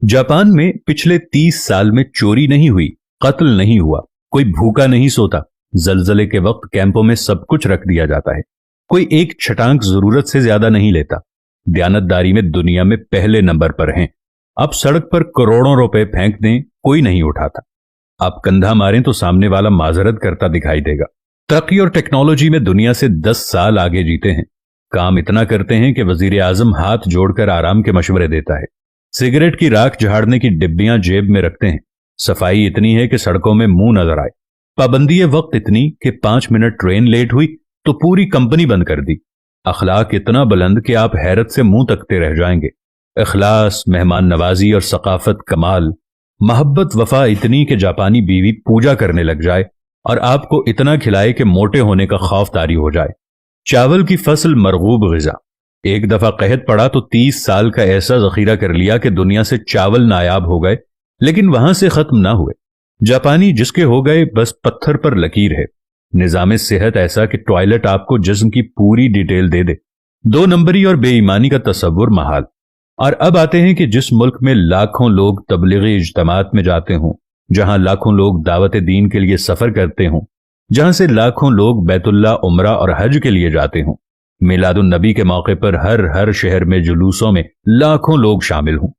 Japan में पिछले 30 साल में चोरी नहीं हुई, कत्ल नहीं हुआ, कोई भूखा नहीं सोता। जलजले के वक्त कैंपों में सब कुछ रख दिया जाता है। कोई एक छटांक जरूरत से ज्यादा नहीं लेता। दयानतदारी में दुनिया में पहले नंबर पर हैं। अब सड़क पर करोड़ों रुपए फेंक दें, कोई नहीं उठाता। आप कंधा मारें तो सामने वाला माजरत करता दिखाई देगा। तरक्की और टेक्नोलॉजी में दुनिया से 10 साल आगे जीते हैं। काम इतना करते हैं कि वजीर आजम हाथ जोड़कर आराम के मशवरे देता है। सिगरेट की राख झाड़ने की डिब्बियां जेब में रखते हैं। सफाई इतनी है कि सड़कों में मुंह नजर आए। पाबंदी वक्त इतनी कि 5 मिनट ट्रेन लेट हुई तो पूरी कंपनी बंद कर दी। अखलाक इतना बुलंद कि आप हैरत से मुंह तकते रह जाएंगे। इखलास, मेहमान नवाजी और सकाफत कमाल। मोहब्बत वफा इतनी कि जापानी बीवी पूजा करने लग जाए और आपको इतना खिलाए कि मोटे होने का खौफ तारी हो जाए। चावल की फसल मरगूब ग़िज़ा। एक दफा कहत पड़ा तो 30 साल का ऐसा जखीरा कर लिया कि दुनिया से चावल नायाब हो गए, लेकिन वहां से खत्म ना हुए। जापानी जिसके हो गए बस पत्थर पर लकीर है। निजाम सेहत ऐसा कि टॉयलेट आपको जिस्म की पूरी डिटेल दे दे। 2 नंबरी और बेईमानी का तस्वुर महाल। और अब आते हैं कि जिस मुल्क में लाखों लोग तबलीगी इज्तिमात में जाते हों, जहां लाखों लोग दावत दीन के लिए सफर करते हों, जहां से लाखों लोग बैतुल्ला, उमरा और हज के लिए जाते हों, मिलादुन नबी के मौके पर हर शहर में जुलूसों में लाखों लोग शामिल हों,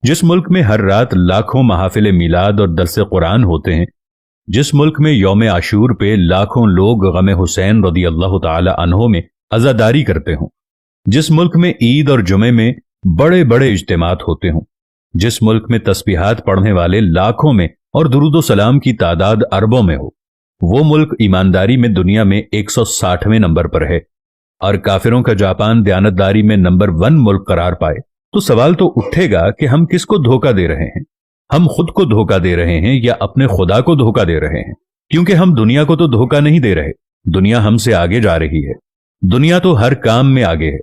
जिस मुल्क में हर रात लाखों महफिल मिलाद और दरस कुरान होते हैं, जिस मुल्क में यौम आशूर पे लाखों लोग गम हुसैन रदियल्लाहु ताला अन्हो में अज़ादारी करते हों, जिस मुल्क में ईद और जुमे में बड़े बड़े इज्तिमात होते हों, जिस मुल्क में तस्बीहात पढ़ने वाले लाखों में और दुरूद सलाम की तादाद अरबों में हो, वो मुल्क ईमानदारी में दुनिया में 160वें नंबर पर है। और काफिरों का जापान दयानतदारी में नंबर 1 मुल्क करार पाए तो सवाल तो उठेगा कि हम किसको धोखा दे रहे हैं। हम खुद को धोखा दे रहे हैं या अपने खुदा को धोखा दे रहे हैं? क्योंकि हम दुनिया को तो धोखा नहीं दे रहे। दुनिया हमसे आगे जा रही है। दुनिया तो हर काम में आगे है।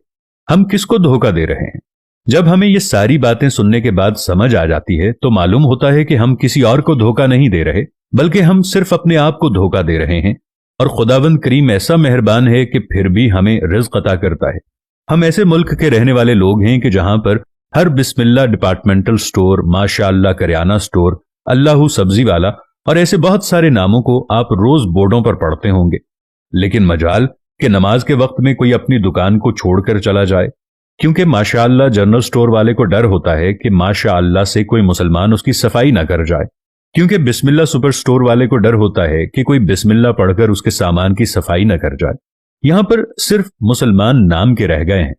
हम किसको धोखा दे रहे हैं? जब हमें ये सारी बातें सुनने के बाद समझ आ जाती है तो मालूम होता है कि हम किसी और को धोखा नहीं दे रहे, बल्कि हम सिर्फ अपने आप को धोखा दे रहे हैं। और खुदावंद करीम ऐसा मेहरबान है कि फिर भी हमें रिज़्क़ अता करता है। हम ऐसे मुल्क के रहने वाले लोग हैं कि जहां पर हर बिस्मिल्लाह डिपार्टमेंटल स्टोर, माशाअल्लाह करियाना स्टोर, अल्लाहू सब्जी वाला और ऐसे बहुत सारे नामों को आप रोज बोर्डों पर पढ़ते होंगे। लेकिन मजाल कि नमाज के वक्त में कोई अपनी दुकान को छोड़कर चला जाए, क्योंकि माशाअल्लाह जनरल स्टोर वाले को डर होता है कि माशाअल्लाह से कोई मुसलमान उसकी सफाई ना कर जाए, क्योंकि बिस्मिल्लाह सुपर स्टोर वाले को डर होता है कि कोई बिस्मिल्लाह पढ़कर उसके सामान की सफाई न कर जाए। यहां पर सिर्फ मुसलमान नाम के रह गए हैं।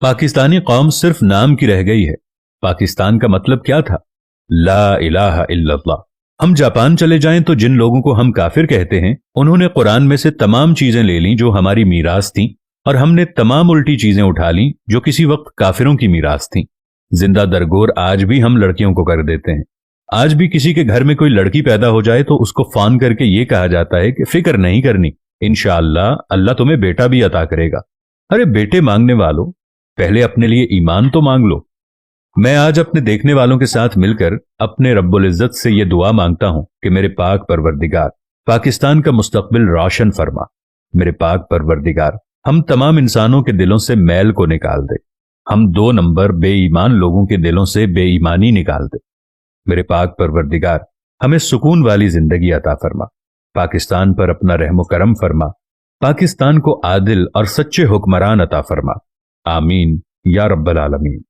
पाकिस्तानी कौम सिर्फ नाम की रह गई है। पाकिस्तान का मतलब क्या था? ला इलाहा इल्लल्लाह। हम जापान चले जाएं तो जिन लोगों को हम काफिर कहते हैं, उन्होंने कुरान में से तमाम चीजें ले ली जो हमारी मीरास थीं, और हमने तमाम उल्टी चीजें उठा ली जो किसी वक्त काफिरों की मीरास थीं। जिंदा दरगोर आज भी हम लड़कियों को कर देते हैं। आज भी किसी के घर में कोई लड़की पैदा हो जाए तो उसको फोन करके ये कहा जाता है कि फिक्र नहीं करनी, इंशाअल्लाह अल्लाह तुम्हें बेटा भी अता करेगा। अरे बेटे मांगने वालों, पहले अपने लिए ईमान तो मांग लो। मैं आज अपने देखने वालों के साथ मिलकर अपने रब्बुल इज्जत से यह दुआ मांगता हूं कि मेरे पाक परवरदिगार पाकिस्तान का मुस्तकबिल रोशन फरमा। मेरे पाक परवरदिगार हम तमाम इंसानों के दिलों से मैल को निकाल दे। हम 2 नंबर बेईमान लोगों के दिलों से बेईमानी निकाल दे। मेरे पाक परवरदिगार हमें सुकून वाली जिंदगी अता फरमा। पाकिस्तान पर अपना रहम करम फरमा। पाकिस्तान को आदिल और सच्चे हुक्मरान अता फरमा। आमीन या रब्बल आलमीन।